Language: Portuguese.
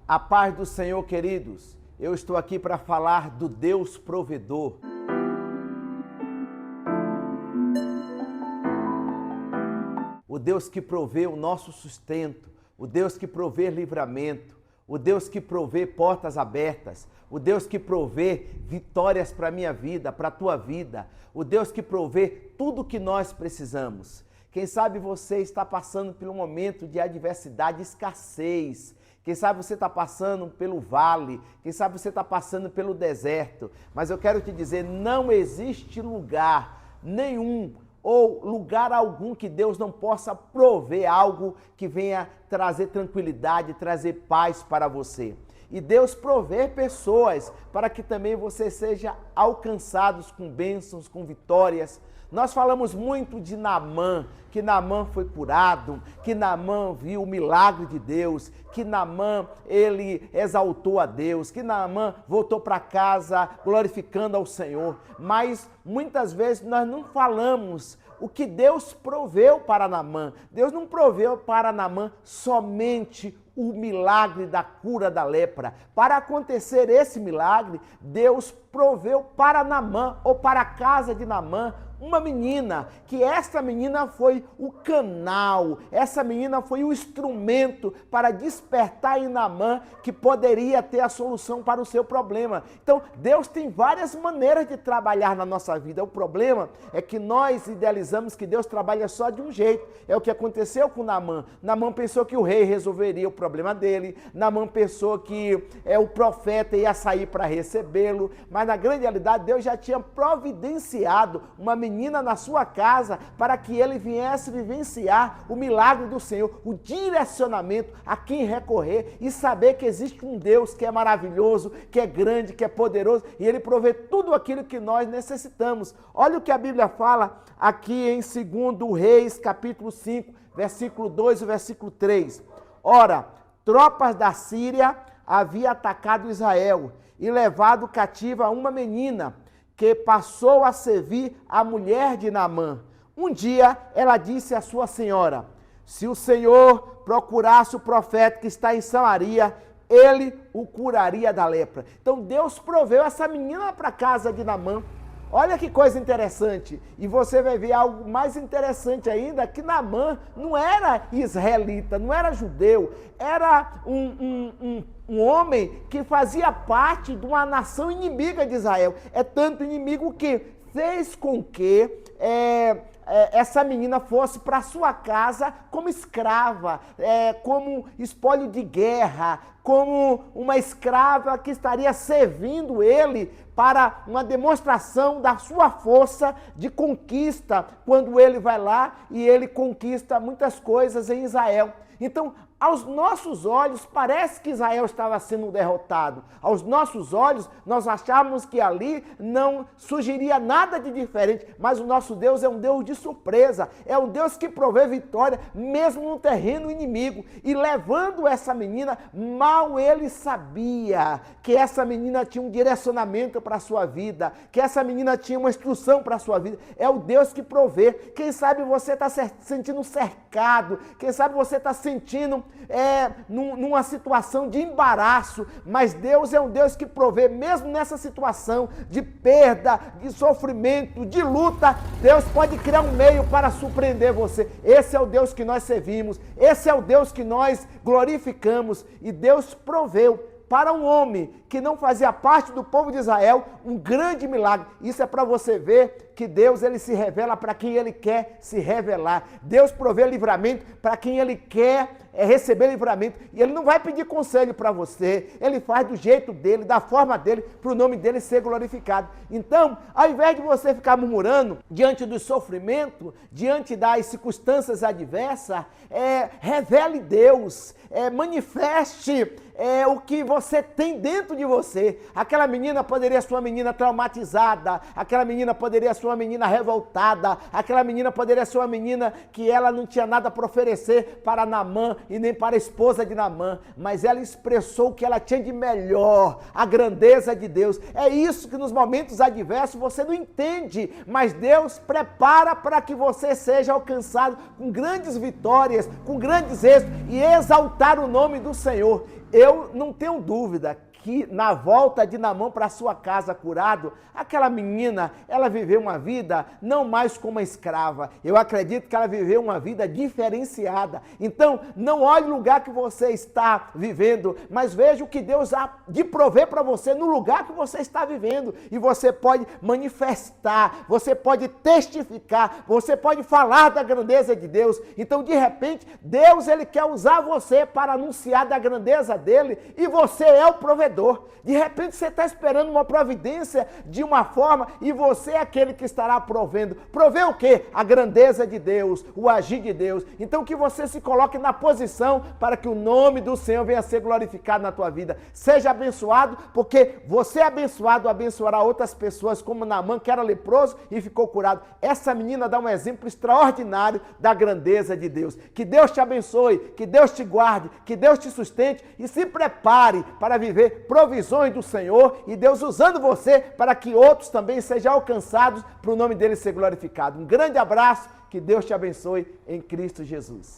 A paz do Senhor, queridos. Eu estou aqui para falar do Deus provedor. O Deus que provê o nosso sustento, o Deus que provê livramento, o Deus que provê portas abertas, o Deus que provê vitórias para a minha vida, para a tua vida, o Deus que provê tudo o que nós precisamos. Quem sabe você está passando por um momento de adversidade, escassez. Quem sabe você está passando pelo vale, quem sabe você está passando pelo deserto. Mas eu quero te dizer, não existe lugar nenhum ou lugar algum que Deus não possa prover algo que venha trazer tranquilidade, trazer paz para você. E Deus provê pessoas para que também você seja alcançados com bênçãos, com vitórias. Nós falamos muito de Naamã, que Naamã foi curado, que Naamã viu o milagre de Deus, que Naamã, ele exaltou a Deus, que Naamã voltou para casa glorificando ao Senhor. Mas muitas vezes nós não falamos o que Deus proveu para Naamã. Deus não proveu para Naamã somente o milagre da cura da lepra. Para acontecer esse milagre, Deus proveu para Naamã ou para a casa de Naamã uma menina, que esta menina foi o canal, essa menina foi o instrumento para despertar em Naamã que poderia ter a solução para o seu problema. Então, Deus tem várias maneiras de trabalhar na nossa vida. O problema é que nós idealizamos que Deus trabalha só de um jeito. É o que aconteceu com Naamã. Naamã pensou que o rei resolveria o problema dele, Naamã pensou que o profeta ia sair para recebê-lo, mas na grande realidade Deus já tinha providenciado uma menina na sua casa para que ele viesse vivenciar o milagre do Senhor, o direcionamento a quem recorrer e saber que existe um Deus que é maravilhoso, que é grande, que é poderoso e ele provê tudo aquilo que nós necessitamos. Olha o que a Bíblia fala aqui em 2 Reis, capítulo 5, versículo 2 e versículo 3. Ora, tropas da Síria haviam atacado Israel e levado cativa uma menina que passou a servir a mulher de Naamã. Um dia ela disse à sua senhora: se o Senhor procurasse o profeta que está em Samaria, ele o curaria da lepra. Então Deus proveu essa menina para a casa de Naamã. Olha que coisa interessante, e você vai ver algo mais interessante ainda, que Naamã não era israelita, não era judeu, era um homem que fazia parte de uma nação inimiga de Israel. É tanto inimigo que fez com que essa menina fosse para sua casa como escrava, como espólio de guerra, como uma escrava que estaria servindo ele para uma demonstração da sua força de conquista, quando ele vai lá e ele conquista muitas coisas em Israel. Então, aos nossos olhos, parece que Israel estava sendo derrotado. Aos nossos olhos, nós achávamos que ali não surgiria nada de diferente, mas o nosso Deus é um Deus de surpresa, é um Deus que provê vitória, mesmo no terreno inimigo. E levando essa menina, mal ele sabia que essa menina tinha um direcionamento para a sua vida, que essa menina tinha uma instrução para a sua vida. É o Deus que provê. Quem sabe você está se sentindo cercado, quem sabe você está sentindo numa situação de embaraço, mas Deus é um Deus que provê, mesmo nessa situação de perda, de sofrimento, de luta, Deus pode criar um meio para surpreender você. Esse é o Deus que nós servimos, esse é o Deus que nós glorificamos, e Deus proveu para um homem que não fazia parte do povo de Israel um grande milagre. Isso é para você ver que Deus, ele se revela para quem ele quer se revelar. Deus provê livramento para quem ele quer receber livramento. E ele não vai pedir conselho para você. Ele faz do jeito dele, da forma dele, para o nome dele ser glorificado. Então, ao invés de você ficar murmurando diante do sofrimento, diante das circunstâncias adversas, revele Deus, manifeste o que você tem dentro de você. Aquela menina poderia ser uma menina traumatizada, aquela menina poderia ser uma menina revoltada, aquela menina poderia ser uma menina que ela não tinha nada para oferecer para Naamã, e nem para a esposa de Naamã, mas ela expressou o que ela tinha de melhor, a grandeza de Deus. É isso que nos momentos adversos você não entende, mas Deus prepara para que você seja alcançado com grandes vitórias, com grandes êxitos e exaltar o nome do Senhor. Eu não tenho dúvida que na volta de Naamã para sua casa curado, aquela menina, ela viveu uma vida não mais como uma escrava. Eu acredito que ela viveu uma vida diferenciada. Então, não olhe o lugar que você está vivendo, mas veja o que Deus há de prover para você no lugar que você está vivendo. E você pode manifestar, você pode testificar, você pode falar da grandeza de Deus. Então, de repente, Deus ele quer usar você para anunciar da grandeza dele e você é o provedor. De repente você está esperando uma providência de uma forma e você é aquele que estará provendo. Prover o quê? A grandeza de Deus, o agir de Deus. Então que você se coloque na posição para que o nome do Senhor venha a ser glorificado na tua vida. Seja abençoado, porque você abençoado abençoará outras pessoas, como Naamã, que era leproso e ficou curado. Essa menina dá um exemplo extraordinário da grandeza de Deus. Que Deus te abençoe, que Deus te guarde, que Deus te sustente e se prepare para viver provisões do Senhor e Deus usando você para que outros também sejam alcançados para o nome dele ser glorificado. Um grande abraço, que Deus te abençoe em Cristo Jesus.